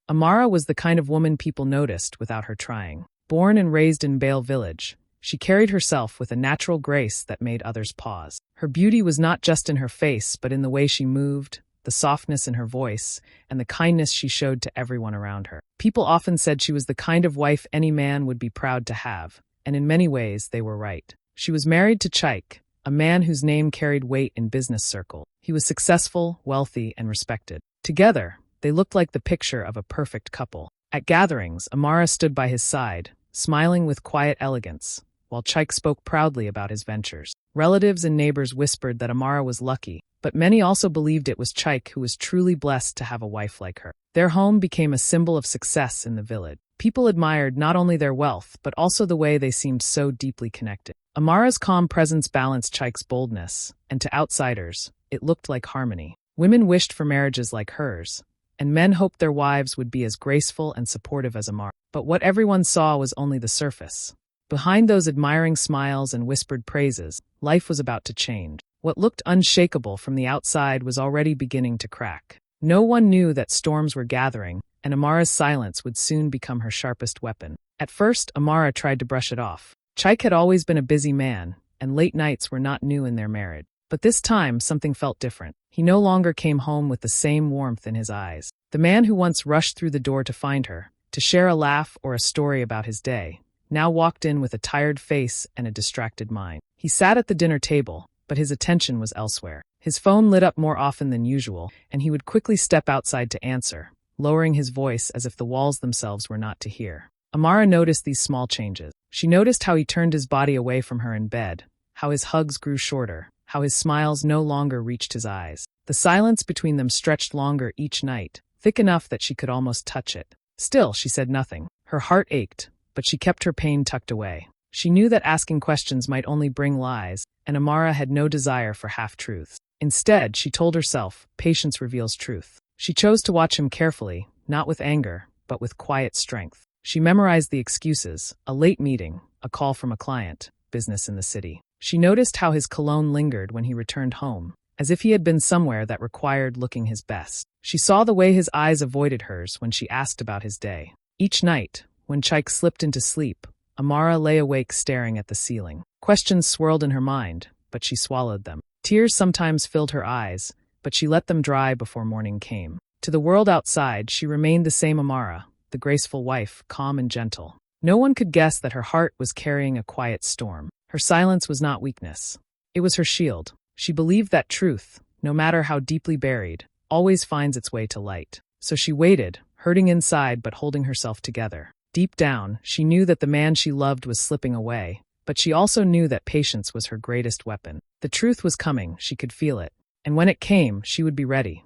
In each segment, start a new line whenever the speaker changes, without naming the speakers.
Amara was the kind of woman people noticed without her trying. Born and raised in Mbale Village, she carried herself with a natural grace that made others pause. Her beauty was not just in her face, but in the way she moved, the softness in her voice, and the kindness she showed to everyone around her. People often said she was the kind of wife any man would be proud to have, and in many ways they were right. She was married to Chike, a man whose name carried weight in business circles. He was successful, wealthy, and respected. Together, they looked like the picture of a perfect couple. At gatherings, Amara stood by his side, smiling with quiet elegance, while Chike spoke proudly about his ventures. Relatives and neighbors whispered that Amara was lucky, but many also believed it was Chike who was truly blessed to have a wife like her. Their home became a symbol of success in the village. People admired not only their wealth, but also the way they seemed so deeply connected. Amara's calm presence balanced Chike's boldness, and to outsiders, it looked like harmony. Women wished for marriages like hers, and men hoped their wives would be as graceful and supportive as Amara. But what everyone saw was only the surface. Behind those admiring smiles and whispered praises, life was about to change. What looked unshakable from the outside was already beginning to crack. No one knew that storms were gathering, and Amara's silence would soon become her sharpest weapon. At first, Amara tried to brush it off. Chike had always been a busy man, and late nights were not new in their marriage. But this time, something felt different. He no longer came home with the same warmth in his eyes. The man who once rushed through the door to find her, to share a laugh or a story about his day, now walked in with a tired face and a distracted mind. He sat at the dinner table, but his attention was elsewhere. His phone lit up more often than usual, and he would quickly step outside to answer, lowering his voice as if the walls themselves were not to hear. Amara noticed these small changes. She noticed how he turned his body away from her in bed, how his hugs grew shorter, how his smiles no longer reached his eyes. The silence between them stretched longer each night, thick enough that she could almost touch it. Still, she said nothing. Her heart ached, but she kept her pain tucked away. She knew that asking questions might only bring lies, and Amara had no desire for half-truths. Instead, she told herself, patience reveals truth. She chose to watch him carefully, not with anger, but with quiet strength. She memorized the excuses: a late meeting, a call from a client, business in the city. She noticed how his cologne lingered when he returned home, as if he had been somewhere that required looking his best. She saw the way his eyes avoided hers when she asked about his day. Each night, when Chike slipped into sleep, Amara lay awake staring at the ceiling. Questions swirled in her mind, but she swallowed them. Tears sometimes filled her eyes, but she let them dry before morning came. To the world outside, she remained the same Amara, the graceful wife, calm and gentle. No one could guess that her heart was carrying a quiet storm. Her silence was not weakness. It was her shield. She believed that truth, no matter how deeply buried, always finds its way to light. So she waited, hurting inside but holding herself together. Deep down, she knew that the man she loved was slipping away, but she also knew that patience was her greatest weapon. The truth was coming, she could feel it, and when it came, she would be ready.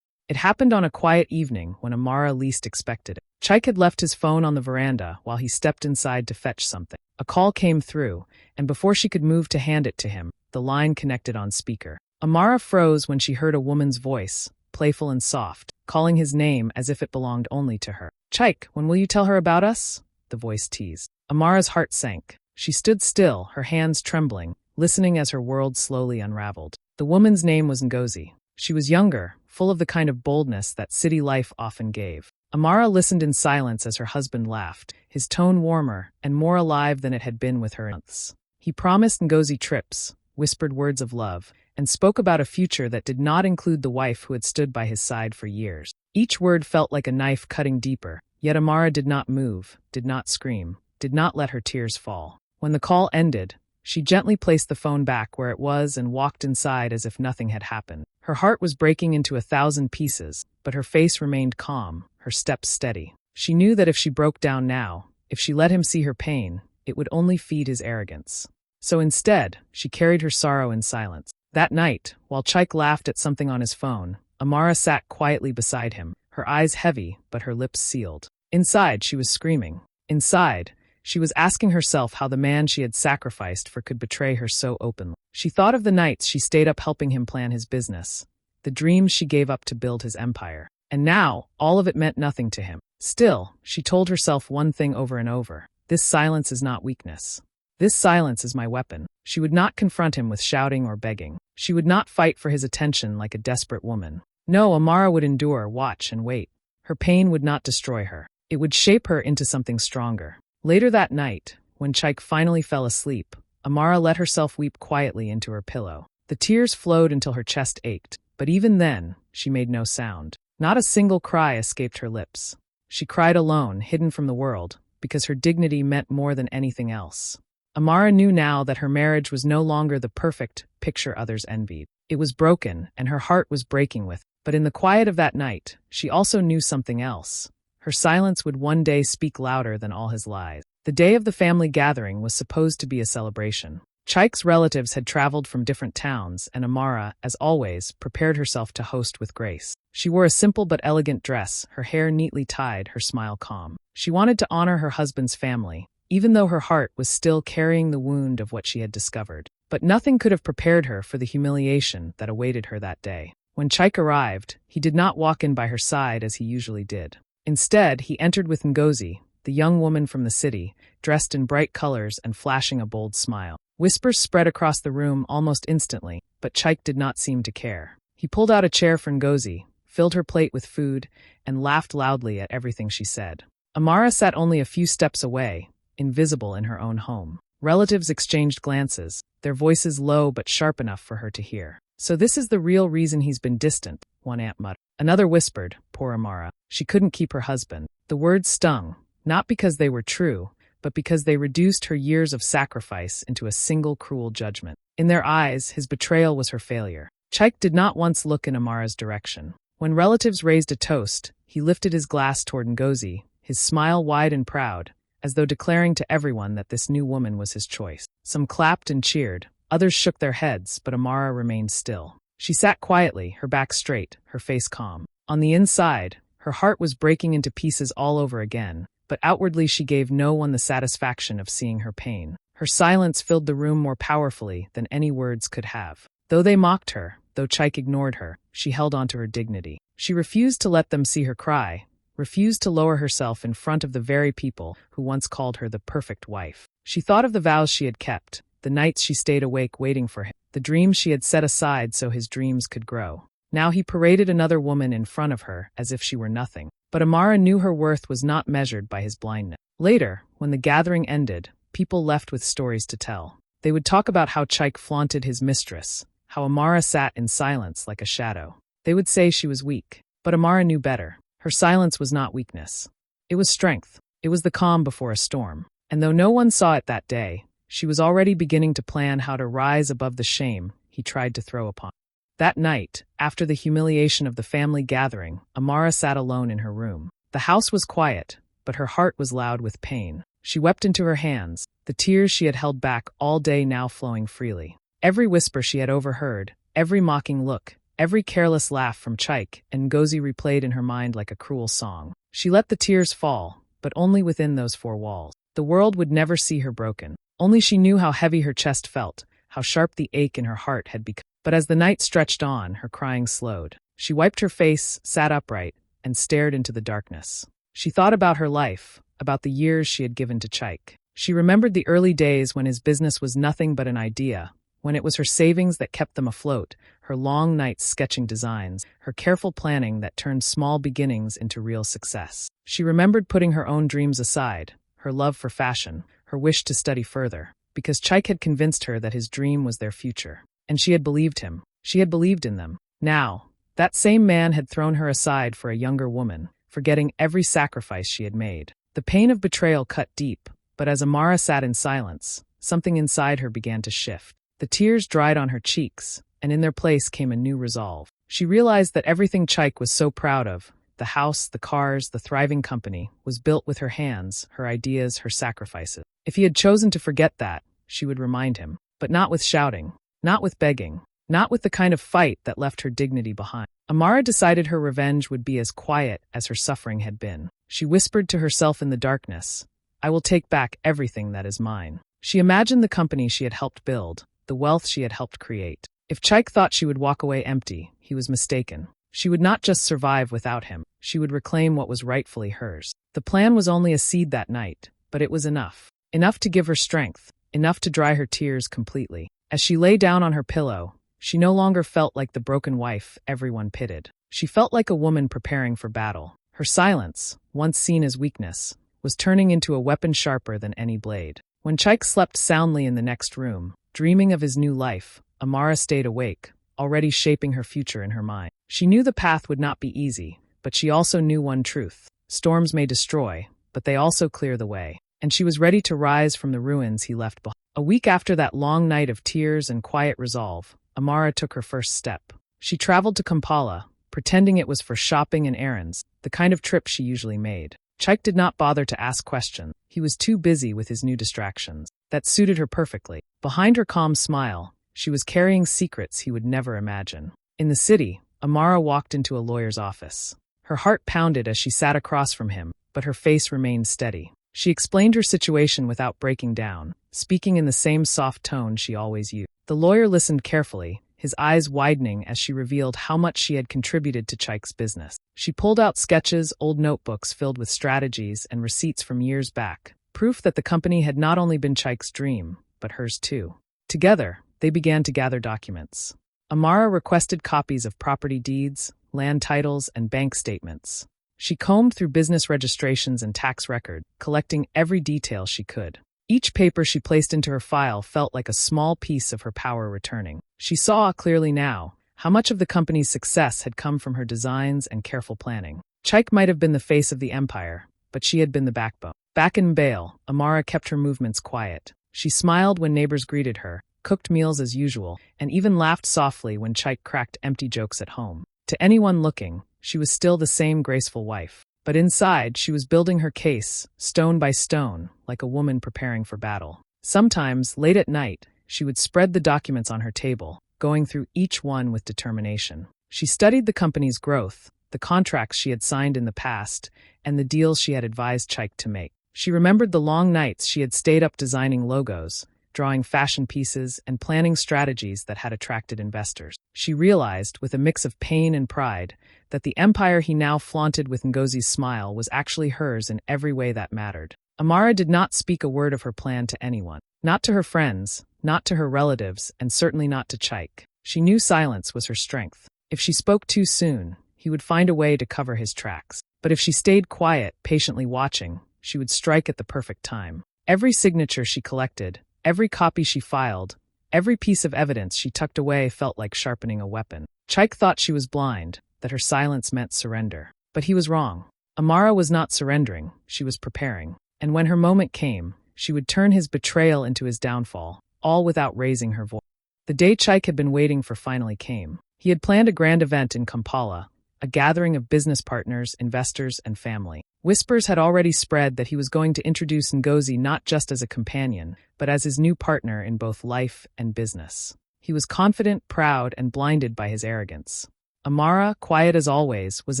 It happened on a quiet evening when Amara least expected it. Chike had left his phone on the veranda while he stepped inside to fetch something. A call came through, and before she could move to hand it to him, the line connected on speaker. Amara froze when she heard a woman's voice, playful and soft, calling his name as if it belonged only to her. "Chike, when will you tell her about us?" the voice teased. Amara's heart sank. She stood still, her hands trembling, listening as her world slowly unraveled. The woman's name was Ngozi. She was younger, full of the kind of boldness that city life often gave. Amara listened in silence as her husband laughed, his tone warmer and more alive than it had been with her months. He promised Ngozi trips, whispered words of love, and spoke about a future that did not include the wife who had stood by his side for years. Each word felt like a knife cutting deeper, yet Amara did not move, did not scream, did not let her tears fall. When the call ended, she gently placed the phone back where it was and walked inside as if nothing had happened. Her heart was breaking into 1,000 pieces, but her face remained calm, her steps steady. She knew that if she broke down now, if she let him see her pain, it would only feed his arrogance. So instead, she carried her sorrow in silence. That night, while Chike laughed at something on his phone, Amara sat quietly beside him, her eyes heavy but her lips sealed. Inside, she was screaming. Inside, she was asking herself how the man she had sacrificed for could betray her so openly. She thought of the nights she stayed up helping him plan his business, the dreams she gave up to build his empire. And now, all of it meant nothing to him. Still, she told herself one thing over and over: this silence is not weakness. This silence is my weapon. She would not confront him with shouting or begging. She would not fight for his attention like a desperate woman. No, Amara would endure, watch, and wait. Her pain would not destroy her. It would shape her into something stronger. Later that night, when Chike finally fell asleep, Amara let herself weep quietly into her pillow. The tears flowed until her chest ached, but even then, she made no sound. Not a single cry escaped her lips. She cried alone, hidden from the world, because her dignity meant more than anything else. Amara knew now that her marriage was no longer the perfect picture others envied. It was broken, and her heart was breaking with it. But in the quiet of that night, she also knew something else. Her silence would one day speak louder than all his lies. The day of the family gathering was supposed to be a celebration. Chike's relatives had traveled from different towns, and Amara, as always, prepared herself to host with grace. She wore a simple but elegant dress, her hair neatly tied, her smile calm. She wanted to honor her husband's family, even though her heart was still carrying the wound of what she had discovered. But nothing could have prepared her for the humiliation that awaited her that day. When Chike arrived, he did not walk in by her side as he usually did. Instead, he entered with Ngozi, the young woman from the city, dressed in bright colors and flashing a bold smile. Whispers spread across the room almost instantly, but Chike did not seem to care. He pulled out a chair for Ngozi, filled her plate with food, and laughed loudly at everything she said. Amara sat only a few steps away, invisible in her own home. Relatives exchanged glances, their voices low but sharp enough for her to hear. "So this is the real reason he's been distant," one aunt muttered. Another whispered, "Poor Amara. She couldn't keep her husband." The words stung, not because they were true, but because they reduced her years of sacrifice into a single cruel judgment. In their eyes, his betrayal was her failure. Chike did not once look in Amara's direction. When relatives raised a toast, he lifted his glass toward Ngozi, his smile wide and proud, as though declaring to everyone that this new woman was his choice. Some clapped and cheered. Others shook their heads, but Amara remained still. She sat quietly, her back straight, her face calm. On the inside, her heart was breaking into pieces all over again, but outwardly she gave no one the satisfaction of seeing her pain. Her silence filled the room more powerfully than any words could have. Though they mocked her, though Chike ignored her, she held on to her dignity. She refused to let them see her cry, refused to lower herself in front of the very people who once called her the perfect wife. She thought of the vows she had kept, the nights she stayed awake waiting for him, the dreams she had set aside so his dreams could grow. Now he paraded another woman in front of her as if she were nothing. But Amara knew her worth was not measured by his blindness. Later, when the gathering ended, people left with stories to tell. They would talk about how Chike flaunted his mistress, how Amara sat in silence like a shadow. They would say she was weak, but Amara knew better. Her silence was not weakness. It was strength. It was the calm before a storm. And though no one saw it that day, she was already beginning to plan how to rise above the shame he tried to throw upon her. That night, after the humiliation of the family gathering, Amara sat alone in her room. The house was quiet, but her heart was loud with pain. She wept into her hands, the tears she had held back all day now flowing freely. Every whisper she had overheard, every mocking look, every careless laugh from Chike and Ngozi replayed in her mind like a cruel song. She let the tears fall, but only within those four walls. The world would never see her broken. Only she knew how heavy her chest felt, how sharp the ache in her heart had become. But as the night stretched on, her crying slowed. She wiped her face, sat upright, and stared into the darkness. She thought about her life, about the years she had given to Chike. She remembered the early days when his business was nothing but an idea, when it was her savings that kept them afloat, her long nights sketching designs, her careful planning that turned small beginnings into real success. She remembered putting her own dreams aside, her love for fashion, her wish to study further, because Chike had convinced her that his dream was their future. And she had believed him. She had believed in them. Now, that same man had thrown her aside for a younger woman, forgetting every sacrifice she had made. The pain of betrayal cut deep, but as Amara sat in silence, something inside her began to shift. The tears dried on her cheeks, and in their place came a new resolve. She realized that everything Chike was so proud of, the house, the cars, the thriving company, was built with her hands, her ideas, her sacrifices. If he had chosen to forget that, she would remind him, but not with shouting, not with begging, not with the kind of fight that left her dignity behind. Amara decided her revenge would be as quiet as her suffering had been. She whispered to herself in the darkness, "I will take back everything that is mine." She imagined the company she had helped build, the wealth she had helped create. If Chike thought she would walk away empty, he was mistaken. She would not just survive without him, she would reclaim what was rightfully hers. The plan was only a seed that night, but it was enough. Enough to give her strength, enough to dry her tears completely. As she lay down on her pillow, she no longer felt like the broken wife everyone pitied. She felt like a woman preparing for battle. Her silence, once seen as weakness, was turning into a weapon sharper than any blade. When Chike slept soundly in the next room, dreaming of his new life, Amara stayed awake, already shaping her future in her mind. She knew the path would not be easy, but she also knew one truth: storms may destroy, but they also clear the way. And she was ready to rise from the ruins he left behind. A week after that long night of tears and quiet resolve, Amara took her first step. She traveled to Kampala, pretending it was for shopping and errands, the kind of trip she usually made. Chike did not bother to ask questions. He was too busy with his new distractions. That suited her perfectly. Behind her calm smile, she was carrying secrets he would never imagine. In the city, Amara walked into a lawyer's office. Her heart pounded as she sat across from him, but her face remained steady. She explained her situation without breaking down, speaking in the same soft tone she always used. The lawyer listened carefully, his eyes widening as she revealed how much she had contributed to Chike's business. She pulled out sketches, old notebooks filled with strategies, and receipts from years back, proof that the company had not only been Chike's dream, but hers too. Together, they began to gather documents. Amara requested copies of property deeds, land titles, and bank statements. She combed through business registrations and tax records, collecting every detail she could. Each paper she placed into her file felt like a small piece of her power returning. She saw clearly now how much of the company's success had come from her designs and careful planning. Chike might have been the face of the empire, but she had been the backbone. Back in Mbale, Amara kept her movements quiet. She smiled when neighbors greeted her, cooked meals as usual, and even laughed softly when Chike cracked empty jokes at home. To anyone looking, she was still the same graceful wife. But inside, she was building her case, stone by stone, like a woman preparing for battle. Sometimes, late at night, she would spread the documents on her table, going through each one with determination. She studied the company's growth, the contracts she had signed in the past, and the deals she had advised Chike to make. She remembered the long nights she had stayed up designing logos, drawing fashion pieces, and planning strategies that had attracted investors. She realized, with a mix of pain and pride, that the empire he now flaunted with Ngozi's smile was actually hers in every way that mattered. Amara did not speak a word of her plan to anyone. Not to her friends, not to her relatives, and certainly not to Chike. She knew silence was her strength. If she spoke too soon, he would find a way to cover his tracks. But if she stayed quiet, patiently watching, she would strike at the perfect time. Every signature she collected, every copy she filed, every piece of evidence she tucked away felt like sharpening a weapon. Chike thought she was blind, that her silence meant surrender. But he was wrong. Amara was not surrendering, she was preparing. And when her moment came, she would turn his betrayal into his downfall, all without raising her voice. The day Chike had been waiting for finally came. He had planned a grand event in Kampala, a gathering of business partners, investors, and family. Whispers had already spread that he was going to introduce Ngozi not just as a companion, but as his new partner in both life and business. He was confident, proud, and blinded by his arrogance. Amara, quiet as always, was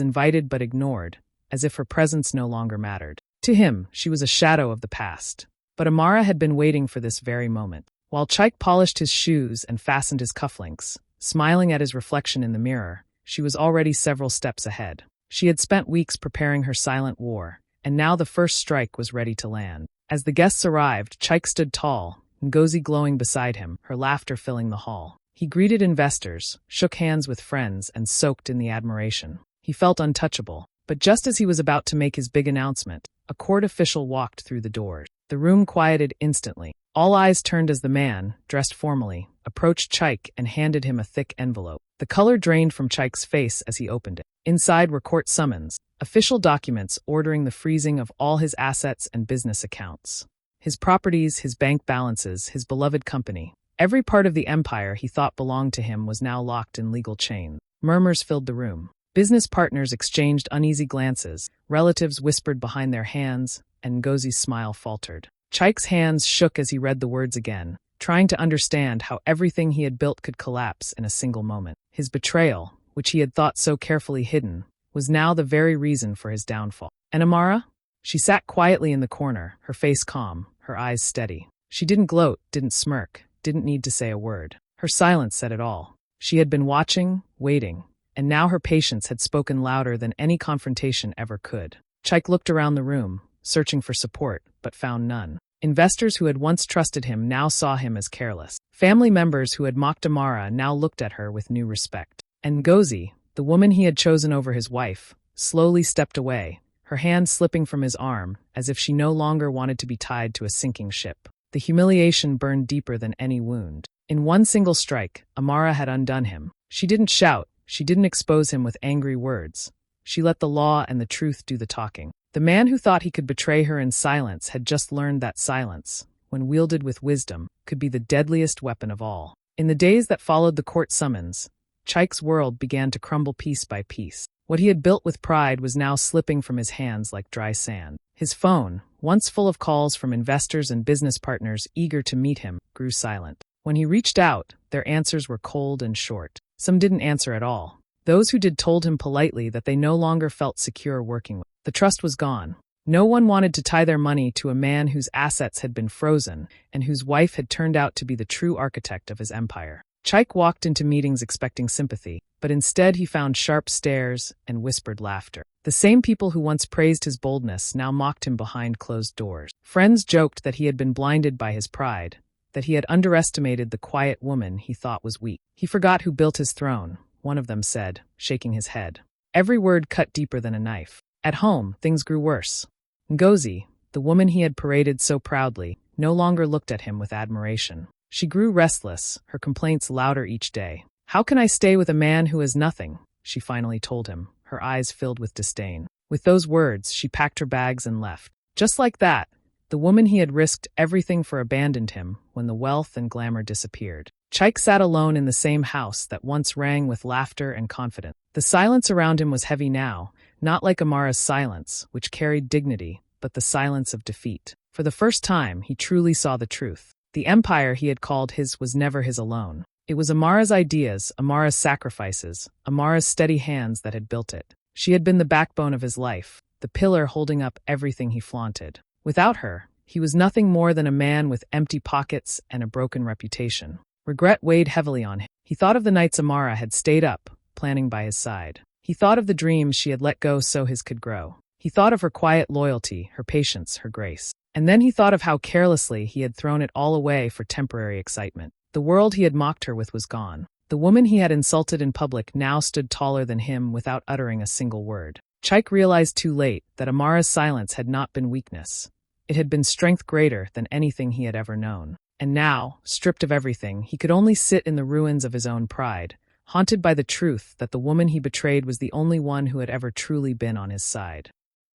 invited but ignored, as if her presence no longer mattered. To him, she was a shadow of the past. But Amara had been waiting for this very moment. While Chike polished his shoes and fastened his cufflinks, smiling at his reflection in the mirror, she was already several steps ahead. She had spent weeks preparing her silent war, and now the first strike was ready to land. As the guests arrived, Chike stood tall, Ngozi glowing beside him, her laughter filling the hall. He greeted investors, shook hands with friends, and soaked in the admiration. He felt untouchable. But just as he was about to make his big announcement, a court official walked through the doors. The room quieted instantly. All eyes turned as the man, dressed formally, approached Chike and handed him a thick envelope. The color drained from Chike's face as he opened it. Inside were court summons, official documents ordering the freezing of all his assets and business accounts. His properties, his bank balances, his beloved company. Every part of the empire he thought belonged to him was now locked in legal chains. Murmurs filled the room. Business partners exchanged uneasy glances, relatives whispered behind their hands, and Ngozi's smile faltered. Chike's hands shook as he read the words again, trying to understand how everything he had built could collapse in a single moment. His betrayal, which he had thought so carefully hidden, was now the very reason for his downfall. And Amara? She sat quietly in the corner, her face calm, her eyes steady. She didn't gloat, didn't smirk, didn't need to say a word. Her silence said it all. She had been watching, waiting, and now her patience had spoken louder than any confrontation ever could. Chike looked around the room, searching for support, but found none. Investors who had once trusted him now saw him as careless. Family members who had mocked Amara now looked at her with new respect. And Ngozi, the woman he had chosen over his wife, slowly stepped away, her hand slipping from his arm, as if she no longer wanted to be tied to a sinking ship. The humiliation burned deeper than any wound. In one single strike, Amara had undone him. She didn't shout, she didn't expose him with angry words. She let the law and the truth do the talking. The man who thought he could betray her in silence had just learned that silence, when wielded with wisdom, could be the deadliest weapon of all. In the days that followed the court summons, Chike's world began to crumble piece by piece. What he had built with pride was now slipping from his hands like dry sand. His phone, once full of calls from investors and business partners eager to meet him, grew silent. When he reached out, their answers were cold and short. Some didn't answer at all. Those who did told him politely that they no longer felt secure working with. The trust was gone. No one wanted to tie their money to a man whose assets had been frozen and whose wife had turned out to be the true architect of his empire. Chike walked into meetings expecting sympathy, but instead he found sharp stares and whispered laughter. The same people who once praised his boldness now mocked him behind closed doors. Friends joked that he had been blinded by his pride, that he had underestimated the quiet woman he thought was weak. He forgot who built his throne, one of them said, shaking his head. Every word cut deeper than a knife. At home, things grew worse. Ngozi, the woman he had paraded so proudly, no longer looked at him with admiration. She grew restless, her complaints louder each day. "How can I stay with a man who has nothing?" she finally told him, her eyes filled with disdain. With those words, she packed her bags and left. Just like that, the woman he had risked everything for abandoned him when the wealth and glamour disappeared. Chike sat alone in the same house that once rang with laughter and confidence. The silence around him was heavy now, not like Amara's silence, which carried dignity, but the silence of defeat. For the first time, he truly saw the truth. The empire he had called his was never his alone. It was Amara's ideas, Amara's sacrifices, Amara's steady hands that had built it. She had been the backbone of his life, the pillar holding up everything he flaunted. Without her, he was nothing more than a man with empty pockets and a broken reputation. Regret weighed heavily on him. He thought of the nights Amara had stayed up, planning by his side. He thought of the dreams she had let go so his could grow. He thought of her quiet loyalty, her patience, her grace. And then he thought of how carelessly he had thrown it all away for temporary excitement. The world he had mocked her with was gone. The woman he had insulted in public now stood taller than him without uttering a single word. Chike realized too late that Amara's silence had not been weakness. It had been strength greater than anything he had ever known. And now, stripped of everything, he could only sit in the ruins of his own pride, haunted by the truth that the woman he betrayed was the only one who had ever truly been on his side.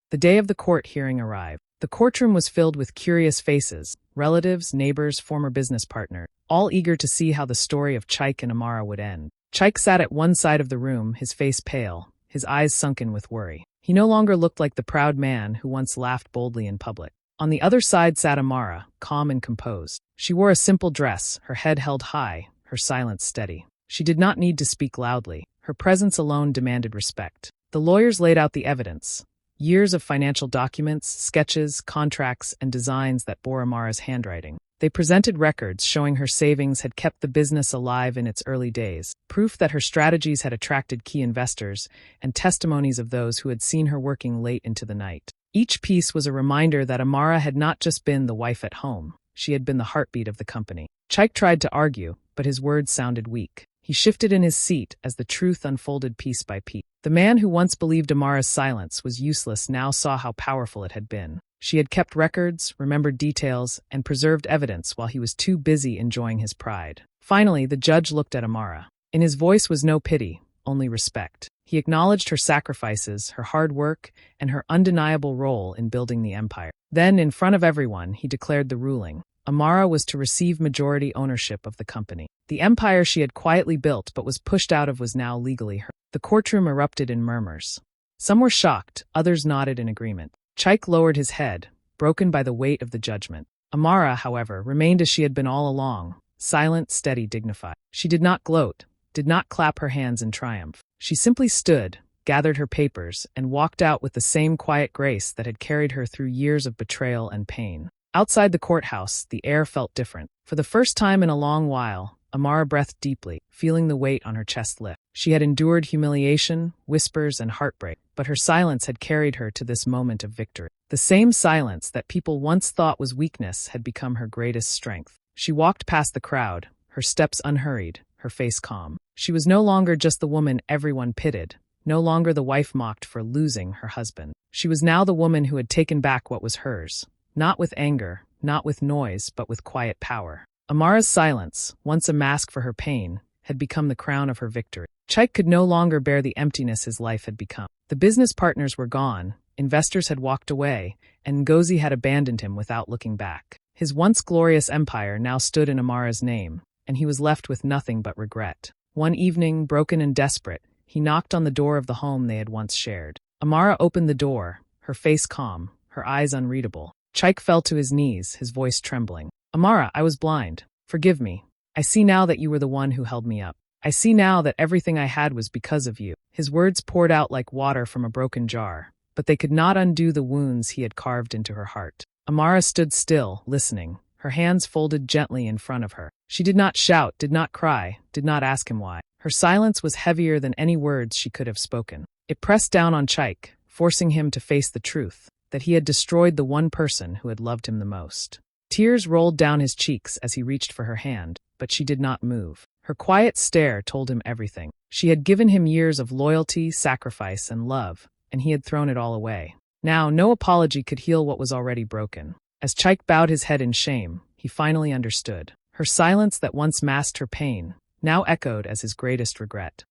The day of the court hearing arrived. The courtroom was filled with curious faces, relatives, neighbors, former business partners, all eager to see how the story of Chike and Amara would end. Chike sat at one side of the room, his face pale, his eyes sunken with worry. He no longer looked like the proud man who once laughed boldly in public. On the other side sat Amara, calm and composed. She wore a simple dress, her head held high, her silence steady. She did not need to speak loudly. Her presence alone demanded respect. The lawyers laid out the evidence. Years of financial documents, sketches, contracts, and designs that bore Amara's handwriting. They presented records showing her savings had kept the business alive in its early days, proof that her strategies had attracted key investors, and testimonies of those who had seen her working late into the night. Each piece was a reminder that Amara had not just been the wife at home, she had been the heartbeat of the company. Chike tried to argue, but his words sounded weak. He shifted in his seat as the truth unfolded piece by piece. The man who once believed Amara's silence was useless now saw how powerful it had been. She had kept records, remembered details, and preserved evidence while he was too busy enjoying his pride. Finally, the judge looked at Amara. In his voice was no pity, only respect. He acknowledged her sacrifices, her hard work, and her undeniable role in building the empire. Then, in front of everyone, he declared the ruling. Amara was to receive majority ownership of the company. The empire she had quietly built but was pushed out of was now legally hers. The courtroom erupted in murmurs. Some were shocked, others nodded in agreement. Chike lowered his head, broken by the weight of the judgment. Amara, however, remained as she had been all along, silent, steady, dignified. She did not gloat, did not clap her hands in triumph. She simply stood, gathered her papers, and walked out with the same quiet grace that had carried her through years of betrayal and pain. Outside the courthouse, the air felt different. For the first time in a long while, Amara breathed deeply, feeling the weight on her chest lift. She had endured humiliation, whispers, and heartbreak, but her silence had carried her to this moment of victory. The same silence that people once thought was weakness had become her greatest strength. She walked past the crowd, her steps unhurried, her face calm. She was no longer just the woman everyone pitied, no longer the wife mocked for losing her husband. She was now the woman who had taken back what was hers, not with anger, not with noise, but with quiet power. Amara's silence, once a mask for her pain, had become the crown of her victory. Chike could no longer bear the emptiness his life had become. The business partners were gone, investors had walked away, and Ngozi had abandoned him without looking back. His once glorious empire now stood in Amara's name, and he was left with nothing but regret. One evening, broken and desperate, he knocked on the door of the home they had once shared. Amara opened the door, her face calm, her eyes unreadable. Chike fell to his knees, his voice trembling. "Amara, I was blind. Forgive me. I see now that you were the one who held me up. I see now that everything I had was because of you." His words poured out like water from a broken jar, but they could not undo the wounds he had carved into her heart. Amara stood still, listening, her hands folded gently in front of her. She did not shout, did not cry, did not ask him why. Her silence was heavier than any words she could have spoken. It pressed down on Chike, forcing him to face the truth, that he had destroyed the one person who had loved him the most. Tears rolled down his cheeks as he reached for her hand, but she did not move. Her quiet stare told him everything. She had given him years of loyalty, sacrifice, and love, and he had thrown it all away. Now, no apology could heal what was already broken. As Chike bowed his head in shame, he finally understood. Her silence that once masked her pain now echoed as his greatest regret.